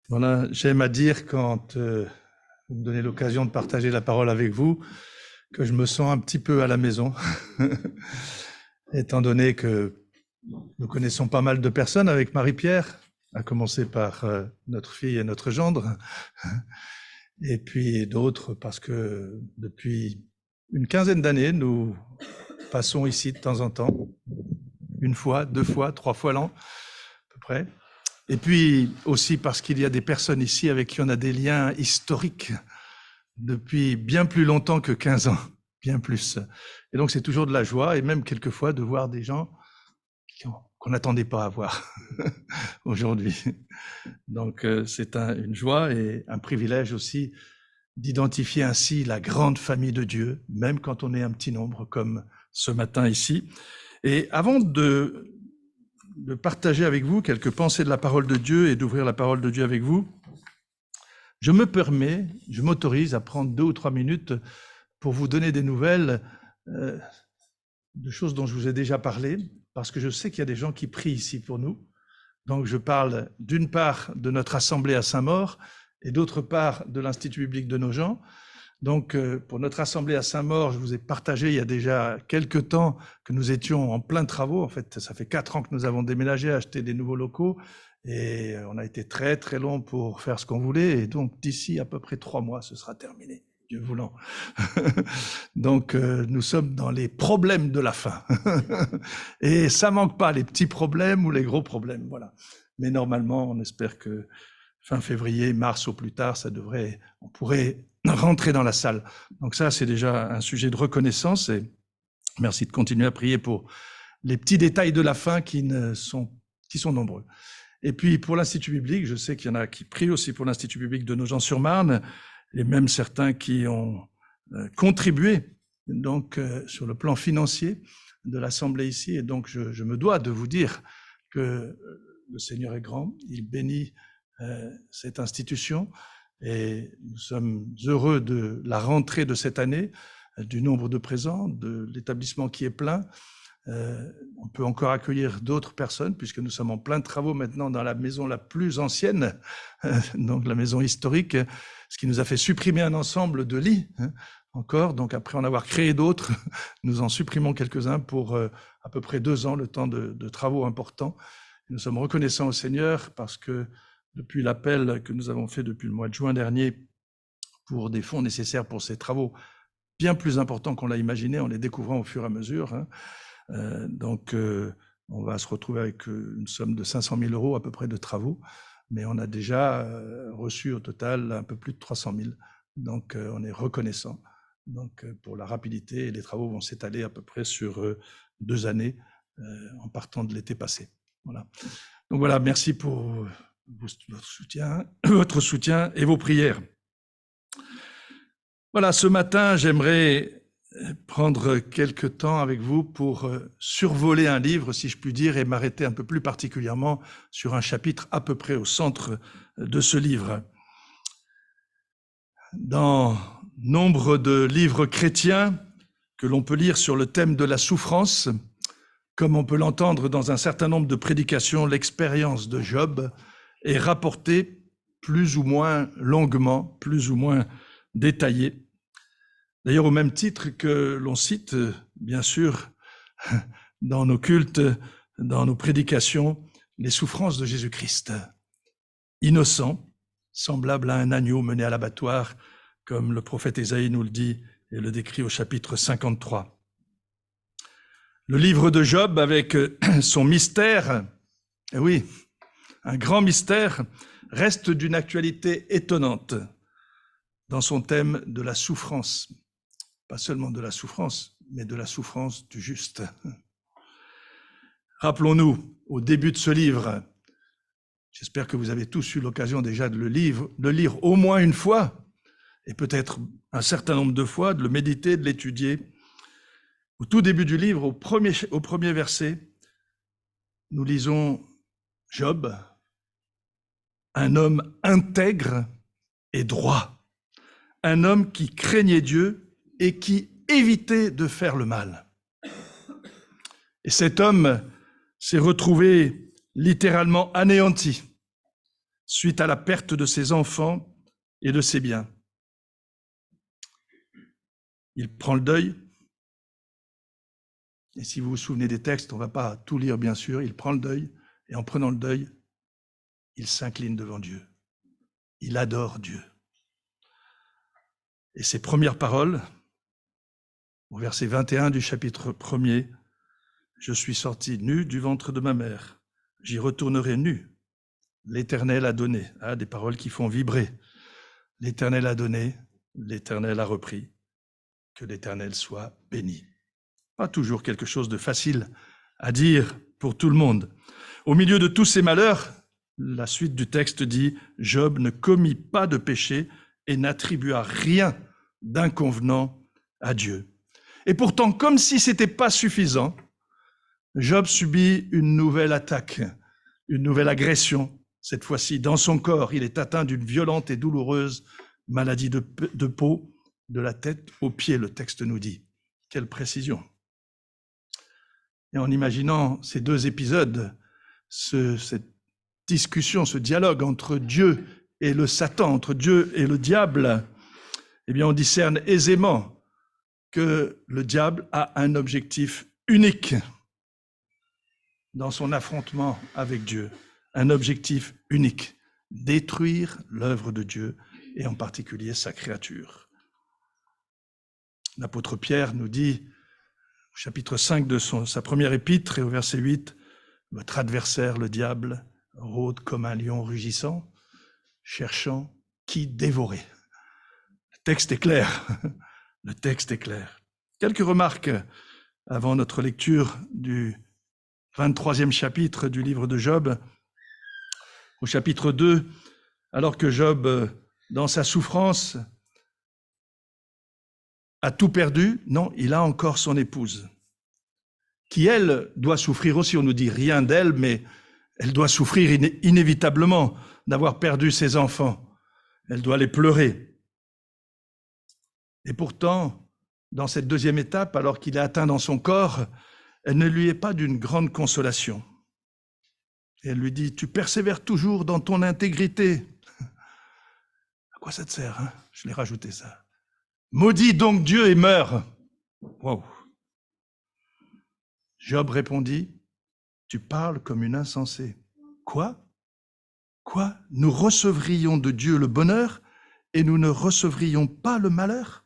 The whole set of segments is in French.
Voilà, j'aime à dire quand vous me donnez l'occasion de partager la parole avec vous, que je me sens un petit peu à la maison, étant donné que nous connaissons pas mal de personnes avec Marie-Pierre, à commencer par notre fille et notre gendre, et puis d'autres parce que depuis une quinzaine d'années, nous passons ici de temps en temps, une fois, deux fois, trois fois l'an, à peu près. Et puis aussi parce qu'il y a des personnes ici avec qui on a des liens historiques depuis bien plus longtemps que 15 ans, bien plus. Et donc c'est toujours de la joie et même quelquefois de voir des gens qu'on n'attendait pas à voir aujourd'hui. Donc c'est une joie et un privilège aussi d'identifier ainsi la grande famille de Dieu, même quand on est un petit nombre comme ce matin ici. Et avant de partager avec vous quelques pensées de la parole de Dieu et d'ouvrir la parole de Dieu avec vous, je m'autorise à prendre 2 ou 3 minutes pour vous donner des nouvelles de choses dont je vous ai déjà parlé, parce que je sais qu'il y a des gens qui prient ici pour nous. Donc je parle d'une part de notre assemblée à Saint-Maur et d'autre part de l'Institut biblique de Nogent. Donc pour notre assemblée à Saint-Maur, je vous ai partagé il y a déjà quelques temps que nous étions en plein travaux. En fait, ça fait 4 ans que nous avons déménagé, acheté des nouveaux locaux et on a été très très long pour faire ce qu'on voulait. Et donc d'ici à peu près 3 mois, ce sera terminé, Dieu voulant. Donc nous sommes dans les problèmes de la fin. Et ça manque pas, les petits problèmes ou les gros problèmes, voilà. Mais normalement, on espère que fin février, mars au plus tard, on pourrait rentrer dans la salle. Donc ça, c'est déjà un sujet de reconnaissance et merci de continuer à prier pour les petits détails de la fin qui sont nombreux. Et puis pour l'Institut biblique, je sais qu'il y en a qui prient aussi pour l'Institut biblique de Nogent-sur-Marne, et même certains qui ont contribué donc sur le plan financier de l'Assemblée ici. Et donc je me dois de vous dire que le Seigneur est grand, il bénit cette institution et nous sommes heureux de la rentrée de cette année, du nombre de présents, de l'établissement qui est plein. On peut encore accueillir d'autres personnes puisque nous sommes en plein de travaux maintenant dans la maison la plus ancienne, donc la maison historique, ce qui nous a fait supprimer un ensemble de lits encore. Donc après en avoir créé d'autres, nous en supprimons quelques-uns pour à peu près 2 ans, le temps de travaux importants. Et nous sommes reconnaissants au Seigneur parce que depuis l'appel que nous avons fait depuis le mois de juin dernier pour des fonds nécessaires pour ces travaux bien plus importants qu'on l'a imaginé, en les découvrant au fur et à mesure. Donc, on va se retrouver avec une somme de 500 000 € à peu près de travaux, mais on a déjà reçu au total un peu plus de 300 000. Donc, on est reconnaissant donc, pour la rapidité et les travaux vont s'étaler à peu près sur 2 années en partant de l'été passé. Voilà. Donc voilà, merci pour votre soutien et vos prières. Voilà, ce matin, j'aimerais prendre quelques temps avec vous pour survoler un livre, si je puis dire, et m'arrêter un peu plus particulièrement sur un chapitre à peu près au centre de ce livre. Dans nombre de livres chrétiens que l'on peut lire sur le thème de la souffrance, comme on peut l'entendre dans un certain nombre de prédications, l'expérience de Job est rapportée plus ou moins longuement, plus ou moins détaillée. D'ailleurs, au même titre que l'on cite, bien sûr, dans nos cultes, dans nos prédications, les souffrances de Jésus-Christ, innocent, semblable à un agneau mené à l'abattoir, comme le prophète Ésaïe nous le dit et le décrit au chapitre 53. Le livre de Job, avec son mystère, et oui, un grand mystère, reste d'une actualité étonnante dans son thème de la souffrance. Pas seulement de la souffrance, mais de la souffrance du juste. Rappelons-nous, au début de ce livre, j'espère que vous avez tous eu l'occasion déjà de le lire au moins une fois, et peut-être un certain nombre de fois, de le méditer, de l'étudier. Au tout début du livre, au premier verset, nous lisons Job, un homme intègre et droit, un homme qui craignait Dieu et qui évitait de faire le mal. Et cet homme s'est retrouvé littéralement anéanti suite à la perte de ses enfants et de ses biens. Il prend le deuil. Et si vous vous souvenez des textes, on ne va pas tout lire bien sûr, il prend le deuil, et en prenant le deuil, il s'incline devant Dieu. Il adore Dieu. Et ses premières paroles, au verset 21 du chapitre 1er, « Je suis sorti nu du ventre de ma mère, j'y retournerai nu. L'Éternel a donné. » Des paroles qui font vibrer. L'Éternel a donné, l'Éternel a repris. Que l'Éternel soit béni. Pas toujours quelque chose de facile à dire pour tout le monde. Au milieu de tous ces malheurs, la suite du texte dit « Job ne commit pas de péché et n'attribua rien d'inconvenant à Dieu. » Et pourtant, comme si ce n'était pas suffisant, Job subit une nouvelle attaque, une nouvelle agression. Cette fois-ci, dans son corps, il est atteint d'une violente et douloureuse maladie de peau, de la tête aux pieds, le texte nous dit. Quelle précision! Et en imaginant ces deux épisodes, cette discussion, ce dialogue entre Dieu et le Satan, entre Dieu et le diable, eh bien on discerne aisément que le diable a un objectif unique dans son affrontement avec Dieu, un objectif unique, détruire l'œuvre de Dieu et en particulier sa créature. L'apôtre Pierre nous dit, au chapitre 5 de sa première épître et au verset 8, « Votre adversaire, le diable, rôde comme un lion rugissant, cherchant qui dévorer. » Le texte est clair. Le texte est clair. Quelques remarques avant notre lecture du 23e chapitre du livre de Job. Au chapitre 2, alors que Job, dans sa souffrance, a tout perdu, non, il a encore son épouse, qui, elle, doit souffrir aussi. On nous dit rien d'elle, mais elle doit souffrir inévitablement d'avoir perdu ses enfants. Elle doit les pleurer. Et pourtant, dans cette deuxième étape, alors qu'il est atteint dans son corps, elle ne lui est pas d'une grande consolation. Et elle lui dit, « Tu persévères toujours dans ton intégrité. » À quoi ça te sert, hein? Je l'ai rajouté ça. « Maudis donc Dieu et meurs. » Wow. Job répondit, « Tu parles comme une insensée. » Quoi? Quoi? Nous recevrions de Dieu le bonheur et nous ne recevrions pas le malheur?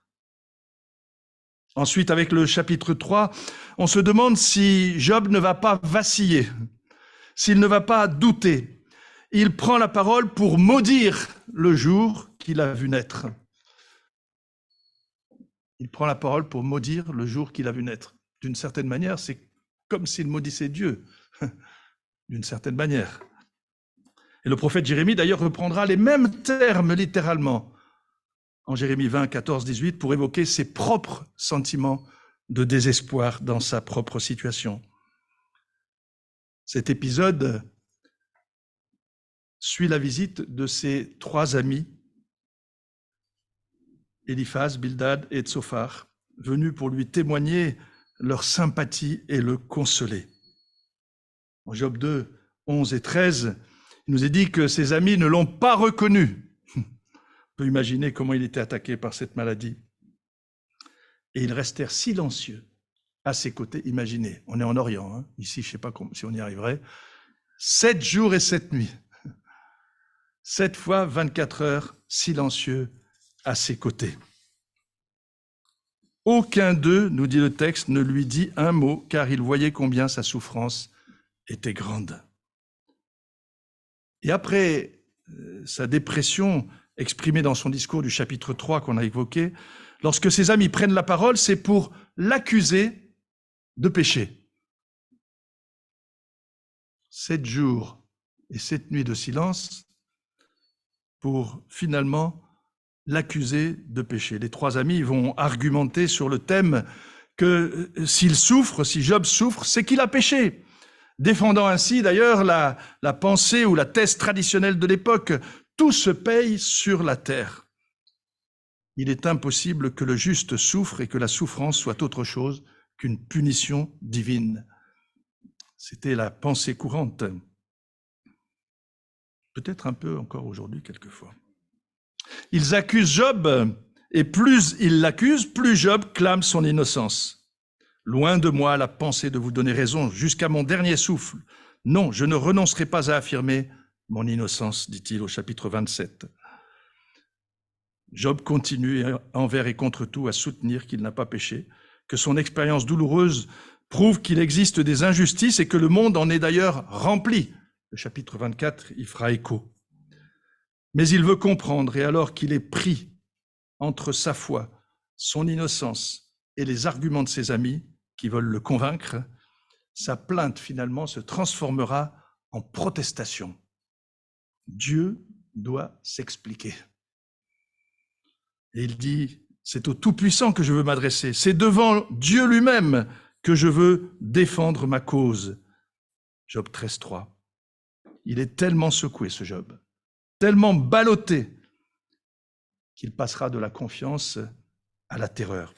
Ensuite, avec le chapitre 3, on se demande si Job ne va pas vaciller, s'il ne va pas douter. Il prend la parole pour maudire le jour qu'il a vu naître. Il prend la parole pour maudire le jour qu'il a vu naître. D'une certaine manière, c'est comme s'il maudissait Dieu, d'une certaine manière. Et le prophète Jérémie, d'ailleurs, reprendra les mêmes termes littéralement en Jérémie 20, 14, 18, pour évoquer ses propres sentiments de désespoir dans sa propre situation. Cet épisode suit la visite de ses trois amis, Éliphaz, Bildad et Tsophar, venus pour lui témoigner leur sympathie et le consoler. En Job 2, 11 et 13, il nous est dit que ses amis ne l'ont pas reconnu. On peut imaginer comment il était attaqué par cette maladie. Et ils restèrent silencieux à ses côtés. Imaginez, on est en Orient, hein. Ici, je ne sais pas si on y arriverait. 7 jours et 7 nuits. 7 fois 24 heures, silencieux à ses côtés. Aucun d'eux, nous dit le texte, ne lui dit un mot, car il voyait combien sa souffrance était grande. Et après sa dépression exprimée dans son discours du chapitre 3 qu'on a évoqué, lorsque ses amis prennent la parole, c'est pour l'accuser de péché. 7 jours et 7 nuits de silence pour finalement l'accuser de péché. Les trois amis vont argumenter sur le thème que s'il souffre, si Job souffre, c'est qu'il a péché. Défendant ainsi d'ailleurs la pensée ou la thèse traditionnelle de l'époque, tout se paye sur la terre. Il est impossible que le juste souffre et que la souffrance soit autre chose qu'une punition divine. C'était la pensée courante. peut-être un peu encore aujourd'hui quelquefois. Ils accusent Job, et plus ils l'accusent, plus Job clame son innocence. Loin de moi la pensée de vous donner raison jusqu'à mon dernier souffle. Non, je ne renoncerai pas à affirmer mon innocence, dit-il au chapitre 27. Job continue envers et contre tout à soutenir qu'il n'a pas péché, que son expérience douloureuse prouve qu'il existe des injustices et que le monde en est d'ailleurs rempli. Le chapitre 24 y fera écho. Mais il veut comprendre, et alors qu'il est pris entre sa foi, son innocence et les arguments de ses amis qui veulent le convaincre, sa plainte finalement se transformera en protestation. Dieu doit s'expliquer. Et il dit, c'est au Tout-Puissant que je veux m'adresser, c'est devant Dieu lui-même que je veux défendre ma cause. Job 13.3. Il est tellement secoué, ce Job, tellement ballotté, qu'il passera de la confiance à la terreur.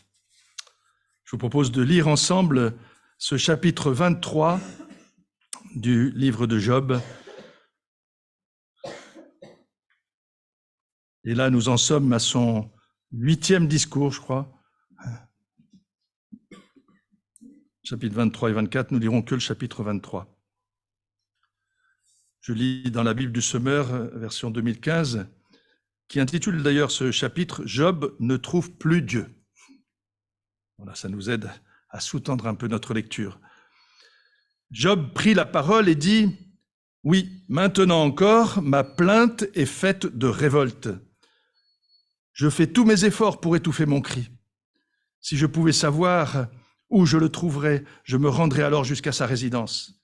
Je vous propose de lire ensemble ce chapitre 23 du livre de Job. Et là, nous en sommes à son 8e discours, je crois. Chapitre 23 et 24, nous lirons que le chapitre 23. Je lis dans la Bible du Semeur, version 2015, qui intitule d'ailleurs ce chapitre « Job ne trouve plus Dieu ». Voilà, ça nous aide à sous-tendre un peu notre lecture. Job prit la parole et dit « Oui, maintenant encore, ma plainte est faite de révolte. Je fais tous mes efforts pour étouffer mon cri. Si je pouvais savoir où je le trouverais, je me rendrais alors jusqu'à sa résidence.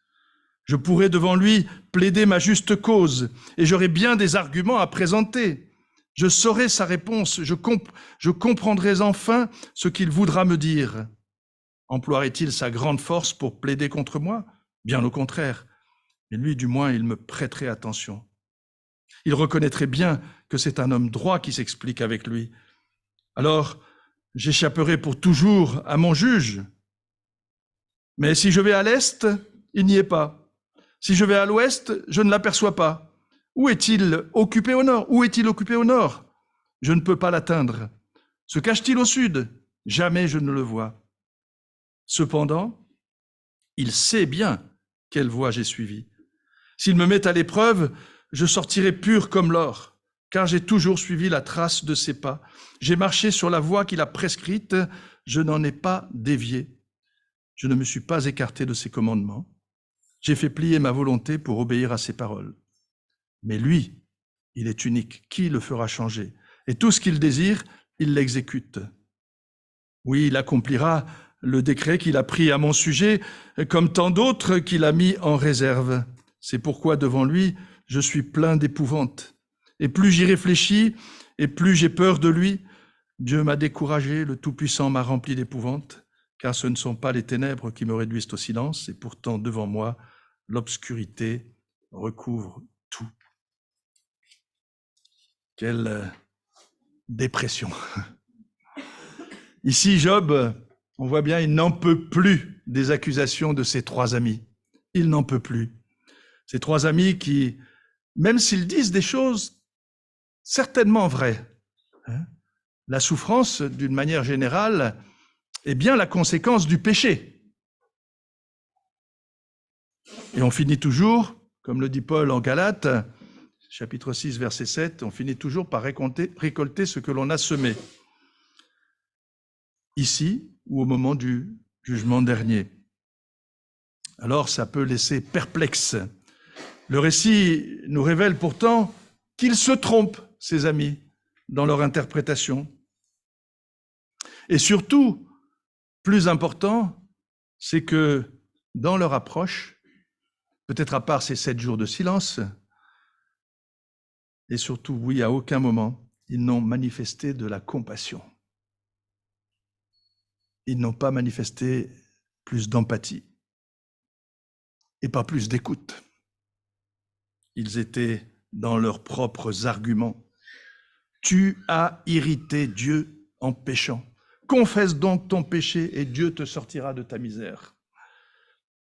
Je pourrais devant lui plaider ma juste cause et j'aurais bien des arguments à présenter. Je saurai sa réponse, je comprendrai enfin ce qu'il voudra me dire. Emploierait-il sa grande force pour plaider contre moi? Bien au contraire. Mais lui, du moins, il me prêterait attention. Il reconnaîtrait bien que c'est un homme droit qui s'explique avec lui. Alors, j'échapperai pour toujours à mon juge. Mais si je vais à l'est, il n'y est pas. Si je vais à l'ouest, je ne l'aperçois pas. Où est-il occupé au nord? Où est-il occupé au nord? Je ne peux pas l'atteindre. Se cache-t-il au sud? Jamais je ne le vois. Cependant, il sait bien quelle voie j'ai suivie. S'il me met à l'épreuve, je sortirai pur comme l'or, car j'ai toujours suivi la trace de ses pas. J'ai marché sur la voie qu'il a prescrite, je n'en ai pas dévié. Je ne me suis pas écarté de ses commandements. J'ai fait plier ma volonté pour obéir à ses paroles. Mais lui, il est unique. Qui le fera changer? Et tout ce qu'il désire, il l'exécute. Oui, il accomplira le décret qu'il a pris à mon sujet, comme tant d'autres qu'il a mis en réserve. C'est pourquoi devant lui, je suis plein d'épouvante. Et plus j'y réfléchis, et plus j'ai peur de lui. Dieu m'a découragé, le Tout-Puissant m'a rempli d'épouvante, car ce ne sont pas les ténèbres qui me réduisent au silence, et pourtant devant moi, l'obscurité recouvre tout. Quelle dépression. Ici, Job, on voit bien, il n'en peut plus des accusations de ses trois amis. Il n'en peut plus. Ces trois amis qui, même s'ils disent des choses certainement vraies, la souffrance, d'une manière générale, est bien la conséquence du péché. Et on finit toujours, comme le dit Paul en Galates, chapitre 6, verset 7, on finit toujours par récolter ce que l'on a semé. Ici, ou au moment du jugement dernier. Alors, ça peut laisser perplexe. Le récit nous révèle pourtant qu'ils se trompent, ces amis, dans leur interprétation. Et surtout, plus important, c'est que dans leur approche, peut-être à part ces 7 jours de silence, et surtout, oui, à aucun moment, ils n'ont manifesté de la compassion. Ils n'ont pas manifesté plus d'empathie et pas plus d'écoute. Ils étaient dans leurs propres arguments. Tu as irrité Dieu en péchant. Confesse donc ton péché et Dieu te sortira de ta misère.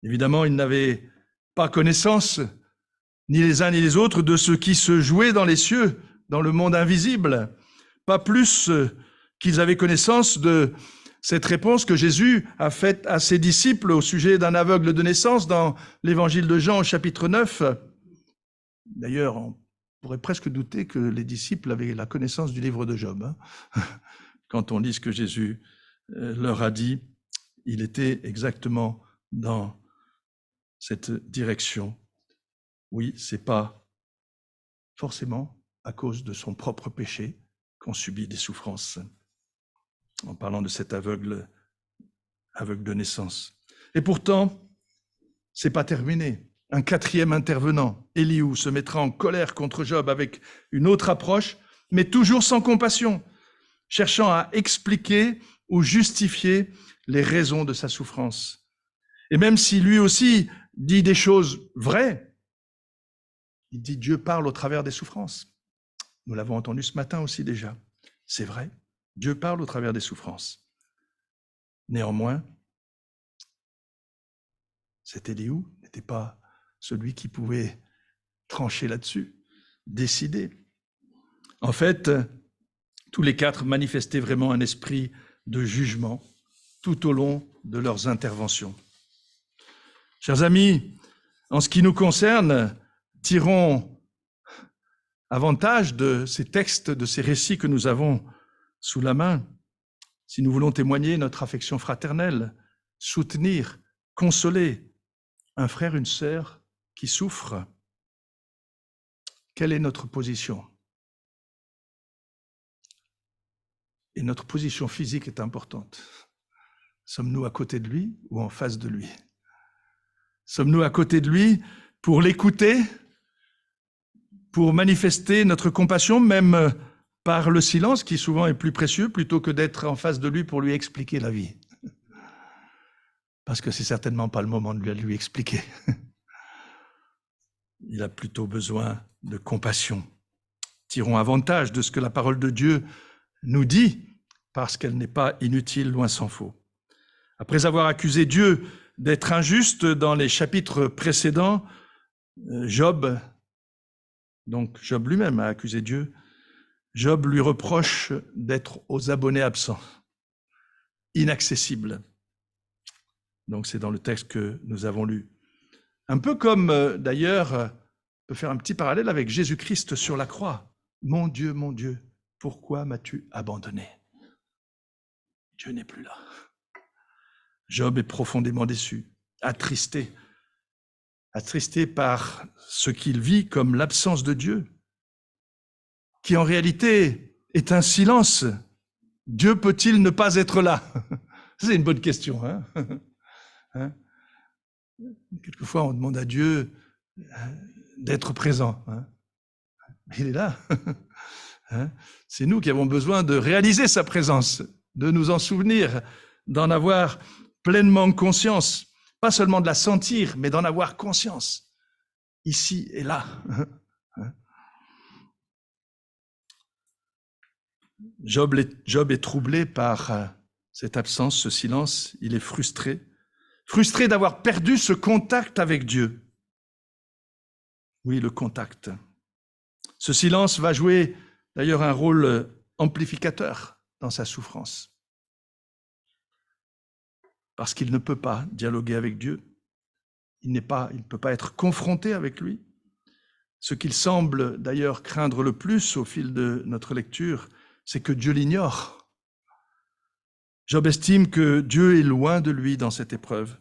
Évidemment, ils n'avaient pas connaissance ni les uns ni les autres, de ce qui se jouait dans les cieux, dans le monde invisible, pas plus qu'ils avaient connaissance de cette réponse que Jésus a faite à ses disciples au sujet d'un aveugle de naissance dans l'évangile de Jean au chapitre 9. D'ailleurs, on pourrait presque douter que les disciples avaient la connaissance du livre de Job. Quand on lit ce que Jésus leur a dit, il était exactement dans cette direction. Oui, c'est pas forcément à cause de son propre péché qu'on subit des souffrances. En parlant de cet aveugle de naissance. Et pourtant, c'est pas terminé. Un quatrième intervenant, Élihu, se mettra en colère contre Job avec une autre approche, mais toujours sans compassion, cherchant à expliquer ou justifier les raisons de sa souffrance. Et même si lui aussi dit des choses vraies, il dit Dieu parle au travers des souffrances. Nous l'avons entendu ce matin aussi déjà. C'est vrai, Dieu parle au travers des souffrances. Néanmoins, cet Élihu n'était pas celui qui pouvait trancher là-dessus, décider. En fait, tous les quatre manifestaient vraiment un esprit de jugement tout au long de leurs interventions. Chers amis, en ce qui nous concerne, tirons avantage de ces textes, de ces récits que nous avons sous la main, si nous voulons témoigner notre affection fraternelle, soutenir, consoler un frère, une sœur qui souffre. Quelle est notre position? Et notre position physique est importante. Sommes-nous à côté de lui ou en face de lui? Sommes-nous à côté de lui pour l'écouter, pour manifester notre compassion, même par le silence qui souvent est plus précieux, plutôt que d'être en face de lui pour lui expliquer la vie? Parce que c'est certainement pas le moment de lui expliquer. Il a plutôt besoin de compassion. Tirons avantage de ce que la parole de Dieu nous dit, parce qu'elle n'est pas inutile, loin s'en faut. Après avoir accusé Dieu d'être injuste dans les chapitres précédents, Job lui-même a accusé Dieu, Job lui reproche d'être aux abonnés absents, inaccessible. Donc c'est dans le texte que nous avons lu. Un peu comme, d'ailleurs, on peut faire un petit parallèle avec Jésus-Christ sur la croix. Mon Dieu, pourquoi m'as-tu abandonné? Dieu n'est plus là. Job est profondément déçu, attristé par ce qu'il vit comme l'absence de Dieu, qui en réalité est un silence. Dieu peut-il ne pas être là? C'est une bonne question. Hein? Quelquefois, on demande à Dieu d'être présent. Il est là. C'est nous qui avons besoin de réaliser sa présence, de nous en souvenir, d'en avoir pleinement conscience, pas seulement de la sentir, mais d'en avoir conscience, ici et là. Job est troublé par cette absence, ce silence, il est frustré d'avoir perdu ce contact avec Dieu. Oui, le contact. Ce silence va jouer d'ailleurs un rôle amplificateur dans sa souffrance. Parce qu'il ne peut pas dialoguer avec Dieu. Il ne peut pas être confronté avec lui. Ce qu'il semble d'ailleurs craindre le plus au fil de notre lecture, c'est que Dieu l'ignore. Job estime que Dieu est loin de lui dans cette épreuve.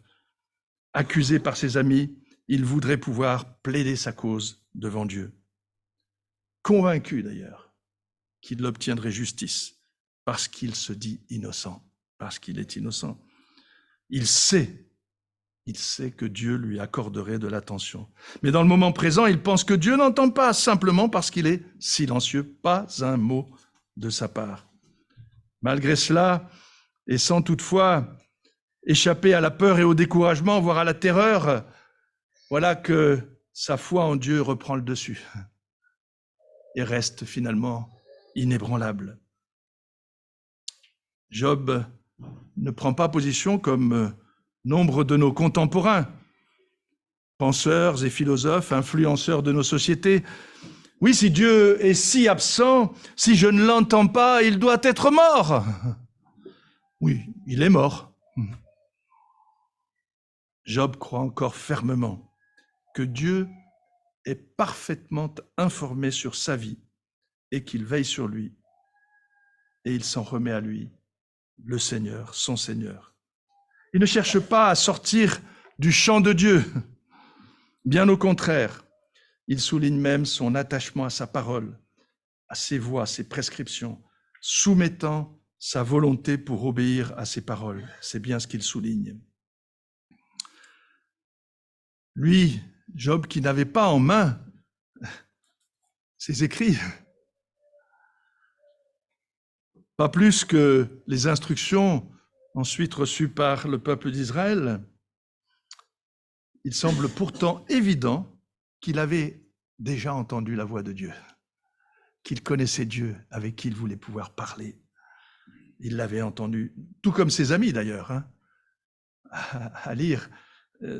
Accusé par ses amis, il voudrait pouvoir plaider sa cause devant Dieu. Convaincu d'ailleurs qu'il obtiendrait justice parce qu'il se dit innocent, parce qu'il est innocent. Il sait que Dieu lui accorderait de l'attention. Mais dans le moment présent, il pense que Dieu n'entend pas, simplement parce qu'il est silencieux, pas un mot de sa part. Malgré cela, et sans toutefois échapper à la peur et au découragement, voire à la terreur, voilà que sa foi en Dieu reprend le dessus et reste finalement inébranlable. Job ne prend pas position comme nombre de nos contemporains penseurs et philosophes, influenceurs de nos sociétés. Oui, si Dieu est si absent, si je ne l'entends pas, il doit être mort. Oui, il est mort. Job croit encore fermement que Dieu est parfaitement informé sur sa vie et qu'il veille sur lui. Et il s'en remet à lui, le Seigneur, son Seigneur. Il ne cherche pas à sortir du champ de Dieu. Bien au contraire, il souligne même son attachement à sa parole, à ses voies, à ses prescriptions, soumettant sa volonté pour obéir à ses paroles. C'est bien ce qu'il souligne. Lui, Job, qui n'avait pas en main ses écrits, pas plus que les instructions ensuite reçues par le peuple d'Israël, il semble pourtant évident qu'il avait déjà entendu la voix de Dieu, qu'il connaissait Dieu avec qui il voulait pouvoir parler. Il l'avait entendu, tout comme ses amis d'ailleurs, à lire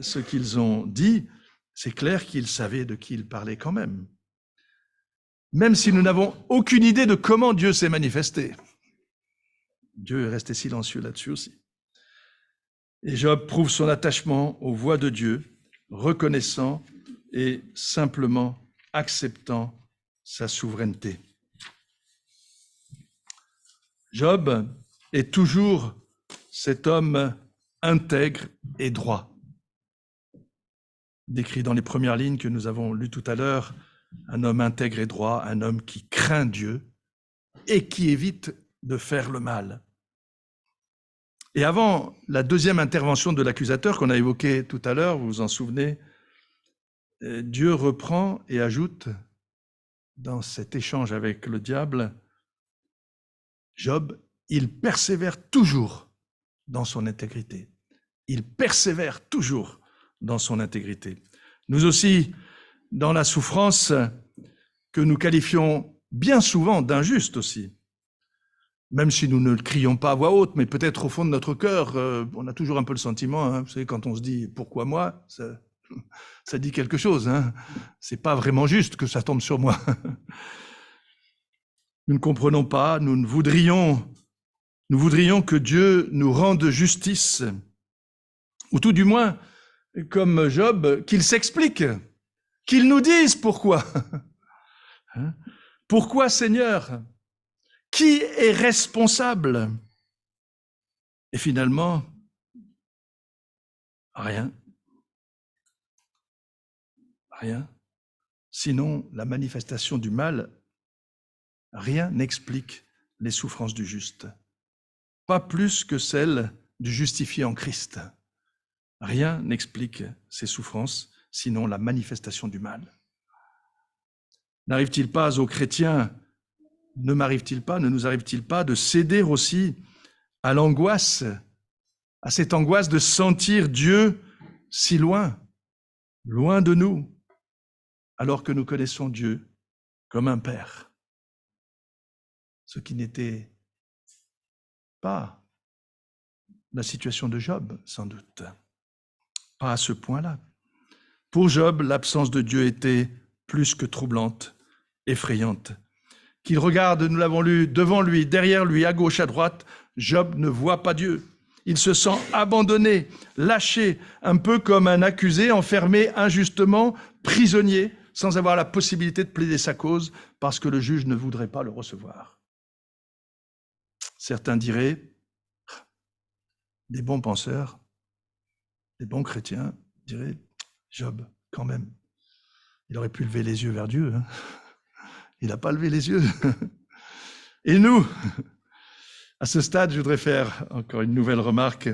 ce qu'ils ont dit, c'est clair qu'ils savaient de qui il parlait quand même. Même si nous n'avons aucune idée de comment Dieu s'est manifesté. Dieu est resté silencieux là-dessus aussi. Et Job prouve son attachement aux voix de Dieu, reconnaissant et simplement acceptant sa souveraineté. Job est toujours cet homme intègre et droit. Décrit dans les premières lignes que nous avons lues tout à l'heure, un homme intègre et droit, un homme qui craint Dieu et qui évite de faire le mal. Et avant la deuxième intervention de l'accusateur qu'on a évoquée tout à l'heure, vous vous en souvenez, Dieu reprend et ajoute dans cet échange avec le diable, Job, il persévère toujours dans son intégrité. Il persévère toujours dans son intégrité. Nous aussi, dans la souffrance que nous qualifions bien souvent d'injuste aussi, même si nous ne le crions pas à voix haute, mais peut-être au fond de notre cœur, on a toujours un peu le sentiment, vous savez, quand on se dit « pourquoi moi ?» ça dit quelque chose. C'est pas vraiment juste que ça tombe sur moi. Nous ne comprenons pas, nous voudrions que Dieu nous rende justice, ou tout du moins, comme Job, qu'il s'explique, qu'il nous dise pourquoi. Pourquoi, Seigneur ? Qui est responsable ? Et finalement, rien. Rien. Sinon, la manifestation du mal, rien n'explique les souffrances du juste. Pas plus que celles du justifié en Christ. Rien n'explique ces souffrances, sinon la manifestation du mal. N'arrive-t-il pas aux chrétiens, ne nous arrive-t-il pas de céder aussi à l'angoisse, à cette angoisse de sentir Dieu si loin, loin de nous, alors que nous connaissons Dieu comme un Père, ce qui n'était pas la situation de Job, sans doute. Pas à ce point-là. Pour Job, l'absence de Dieu était plus que troublante, effrayante. Qu'il regarde, nous l'avons lu, devant lui, derrière lui, à gauche, à droite, Job ne voit pas Dieu. Il se sent abandonné, lâché, un peu comme un accusé enfermé injustement, prisonnier, sans avoir la possibilité de plaider sa cause parce que le juge ne voudrait pas le recevoir. Certains diraient, des bons penseurs, des bons chrétiens diraient, Job, quand même, il aurait pu lever les yeux vers Dieu. Il n'a pas levé les yeux. Et nous, à ce stade, je voudrais faire encore une nouvelle remarque.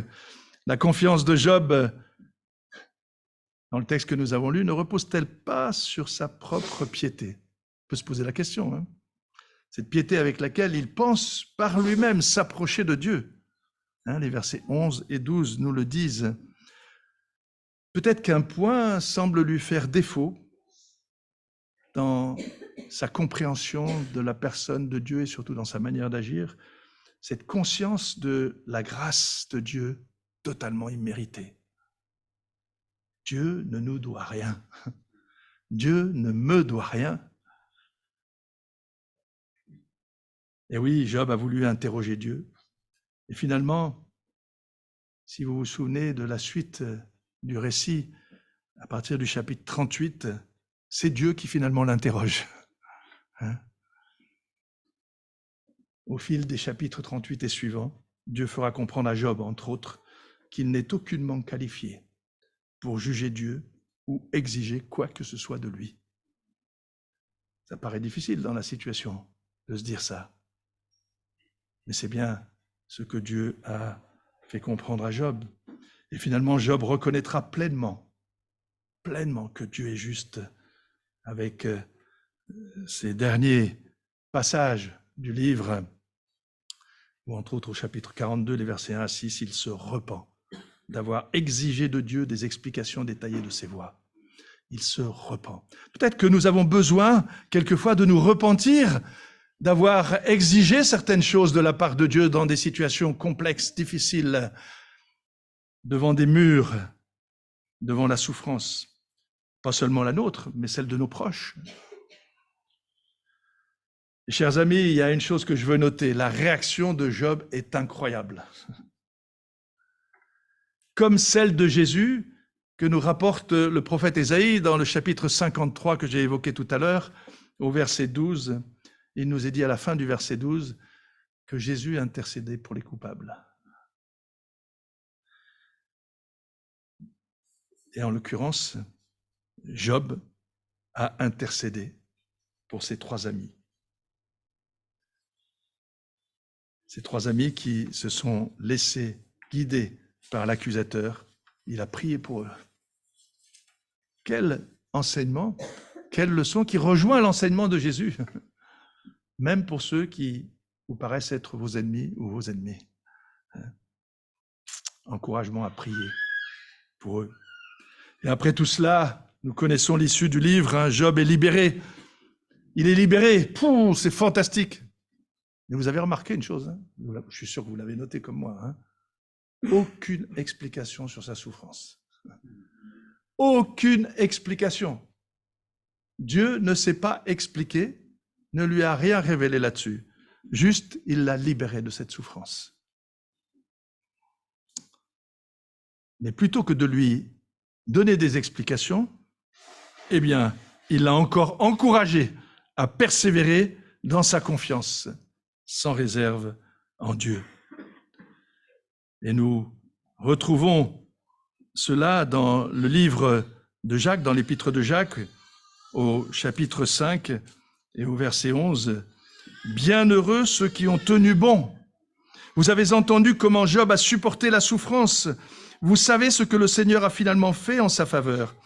La confiance de Job, dans le texte que nous avons lu, ne repose-t-elle pas sur sa propre piété ? On peut se poser la question. Cette piété avec laquelle il pense par lui-même s'approcher de Dieu. Les versets 11 et 12 nous le disent. Peut-être qu'un point semble lui faire défaut dans sa compréhension de la personne de Dieu et surtout dans sa manière d'agir, cette conscience de la grâce de Dieu totalement imméritée. Dieu ne nous doit rien. Dieu ne me doit rien. Et oui, Job a voulu interroger Dieu. Et finalement, si vous vous souvenez de la suite du récit, à partir du chapitre 38, c'est Dieu qui finalement l'interroge. Au fil des chapitres 38 et suivants, Dieu fera comprendre à Job, entre autres, qu'il n'est aucunement qualifié pour juger Dieu ou exiger quoi que ce soit de lui. Ça paraît difficile dans la situation de se dire ça. Mais c'est bien ce que Dieu a fait comprendre à Job. Et finalement, Job reconnaîtra pleinement que Dieu est juste avec ces derniers passages du livre, où entre autres au chapitre 42, les versets 1 à 6, il se repent d'avoir exigé de Dieu des explications détaillées de ses voies. Il se repent. Peut-être que nous avons besoin, quelquefois, de nous repentir, d'avoir exigé certaines choses de la part de Dieu dans des situations complexes, difficiles, devant des murs, devant la souffrance. Pas seulement la nôtre, mais celle de nos proches. Et chers amis, il y a une chose que je veux noter. La réaction de Job est incroyable. Comme celle de Jésus, que nous rapporte le prophète Ésaïe dans le chapitre 53 que j'ai évoqué tout à l'heure, au verset 12. Il nous est dit à la fin du verset 12 que Jésus intercédait pour les coupables. Et en l'occurrence, Job a intercédé pour ses 3 amis. Ces 3 amis qui se sont laissés guider par l'accusateur, il a prié pour eux. Quel enseignement, quelle leçon qui rejoint l'enseignement de Jésus, même pour ceux qui vous paraissent être vos ennemis ou vos ennemis. Encouragement à prier pour eux. Et après tout cela, nous connaissons l'issue du livre, Job est libéré. Il est libéré, c'est fantastique. Mais vous avez remarqué une chose, je suis sûr que vous l'avez noté comme moi, aucune explication sur sa souffrance. Aucune explication. Dieu ne s'est pas expliqué, ne lui a rien révélé là-dessus. Juste, il l'a libéré de cette souffrance. Mais plutôt que de lui donner des explications, eh bien, il l'a encore encouragé à persévérer dans sa confiance, sans réserve en Dieu. Et nous retrouvons cela dans le livre de Jacques, dans l'épître de Jacques, au chapitre 5 et au verset 11. « Bienheureux ceux qui ont tenu bon. Vous avez entendu comment Job a supporté la souffrance. Vous savez ce que le Seigneur a finalement fait en sa faveur,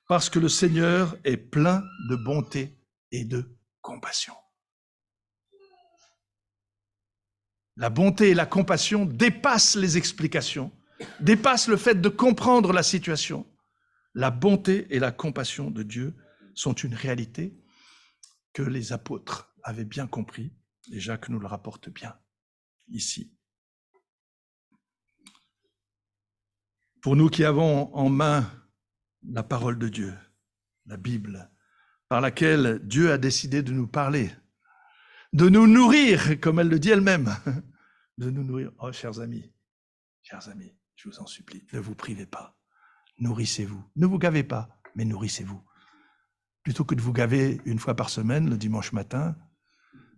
parce que le Seigneur est plein de bonté et de compassion. » La bonté et la compassion dépassent les explications, dépassent le fait de comprendre la situation. La bonté et la compassion de Dieu sont une réalité que les apôtres avaient bien compris, et Jacques nous le rapporte bien ici. Pour nous qui avons en main la parole de Dieu, la Bible, par laquelle Dieu a décidé de nous parler, de nous nourrir, comme elle le dit elle-même, de nous nourrir. Oh, chers amis, je vous en supplie, ne vous privez pas, nourrissez-vous. Ne vous gavez pas, mais nourrissez-vous. Plutôt que de vous gaver une fois par semaine, le dimanche matin,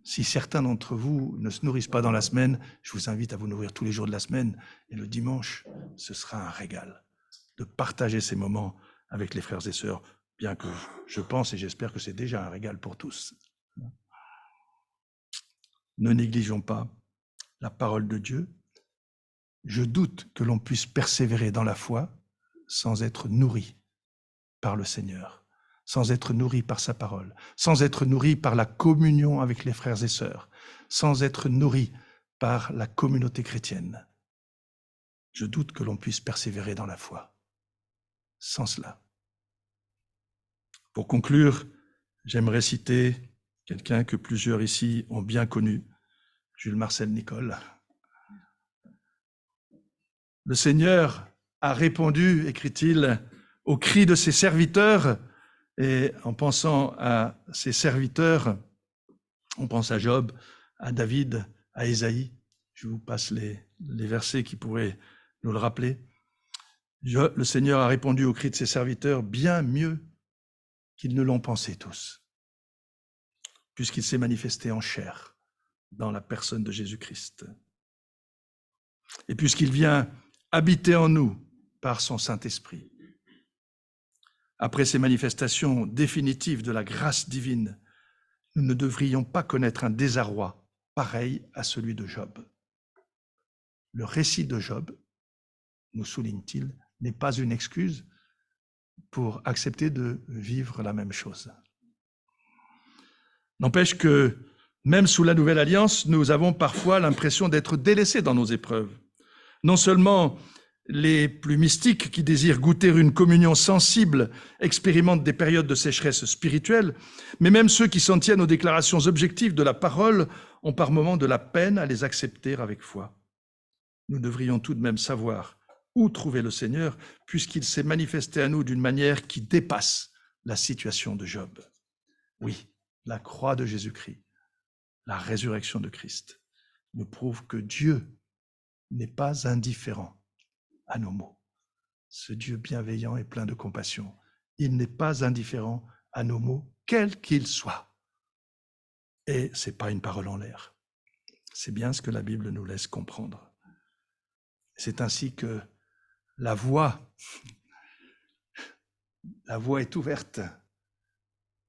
si certains d'entre vous ne se nourrissent pas dans la semaine, je vous invite à vous nourrir tous les jours de la semaine. Et le dimanche, ce sera un régal de partager ces moments avec les frères et sœurs, bien que je pense et j'espère que c'est déjà un régal pour tous. Ne négligeons pas la parole de Dieu. Je doute que l'on puisse persévérer dans la foi sans être nourri par le Seigneur, sans être nourri par sa parole, sans être nourri par la communion avec les frères et sœurs, sans être nourri par la communauté chrétienne. Je doute que l'on puisse persévérer dans la foi sans cela. Pour conclure, j'aimerais citer quelqu'un que plusieurs ici ont bien connu, Jules Marcel Nicolle. Le Seigneur a répondu, écrit-il, au cri de ses serviteurs, et en pensant à ses serviteurs, on pense à Job, à David, à Ésaïe. Je vous passe les versets qui pourraient nous le rappeler. Le Seigneur a répondu au cri de ses serviteurs bien mieux qu'ils ne l'ont pensé tous, puisqu'il s'est manifesté en chair dans la personne de Jésus-Christ. Et puisqu'il vient habiter en nous par son Saint-Esprit. Après ces manifestations définitives de la grâce divine, nous ne devrions pas connaître un désarroi pareil à celui de Job. Le récit de Job, nous souligne-t-il, n'est pas une excuse pour accepter de vivre la même chose. N'empêche que, même sous la Nouvelle Alliance, nous avons parfois l'impression d'être délaissés dans nos épreuves. Non seulement les plus mystiques qui désirent goûter une communion sensible expérimentent des périodes de sécheresse spirituelle, mais même ceux qui s'en tiennent aux déclarations objectives de la parole ont par moments de la peine à les accepter avec foi. Nous devrions tout de même savoir où trouver le Seigneur, puisqu'il s'est manifesté à nous d'une manière qui dépasse la situation de Job. Oui, la croix de Jésus-Christ, la résurrection de Christ, nous prouve que Dieu n'est pas indifférent à nos maux. Ce Dieu bienveillant et plein de compassion, il n'est pas indifférent à nos maux, quels qu'ils soient. Et ce n'est pas une parole en l'air. C'est bien ce que la Bible nous laisse comprendre. C'est ainsi que la voie est ouverte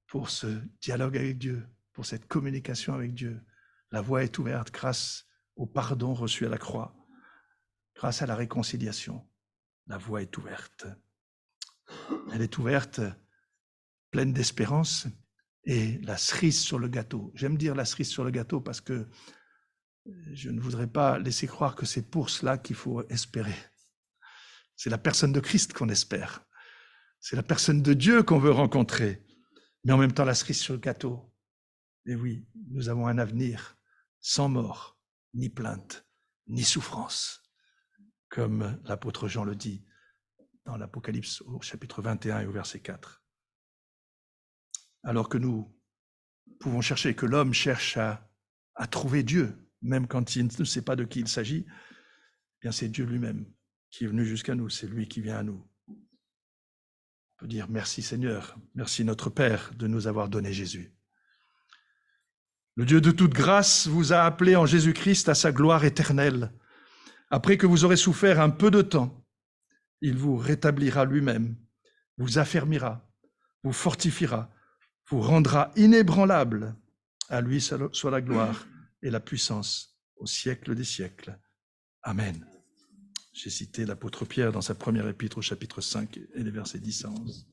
pour ce dialogue avec Dieu, pour cette communication avec Dieu. La voie est ouverte grâce au pardon reçu à la croix, grâce à la réconciliation. La voie est ouverte. Elle est ouverte, pleine d'espérance, et la cerise sur le gâteau. J'aime dire la cerise sur le gâteau parce que je ne voudrais pas laisser croire que c'est pour cela qu'il faut espérer. C'est la personne de Christ qu'on espère. C'est la personne de Dieu qu'on veut rencontrer. Mais en même temps, la cerise sur le gâteau. Et oui, nous avons un avenir sans mort, ni plainte, ni souffrance, comme l'apôtre Jean le dit dans l'Apocalypse au chapitre 21 et au verset 4. Alors que nous pouvons chercher, que l'homme cherche à trouver Dieu, même quand il ne sait pas de qui il s'agit, eh bien c'est Dieu lui-même qui est venu jusqu'à nous, c'est lui qui vient à nous. On peut dire merci Seigneur, merci notre Père de nous avoir donné Jésus. Le Dieu de toute grâce vous a appelé en Jésus-Christ à sa gloire éternelle. Après que vous aurez souffert un peu de temps, il vous rétablira lui-même, vous affermira, vous fortifiera, vous rendra inébranlable. À lui soit la gloire et la puissance au siècle des siècles. Amen. J'ai cité l'apôtre Pierre dans sa première épître au chapitre 5 et les versets 10 à 11.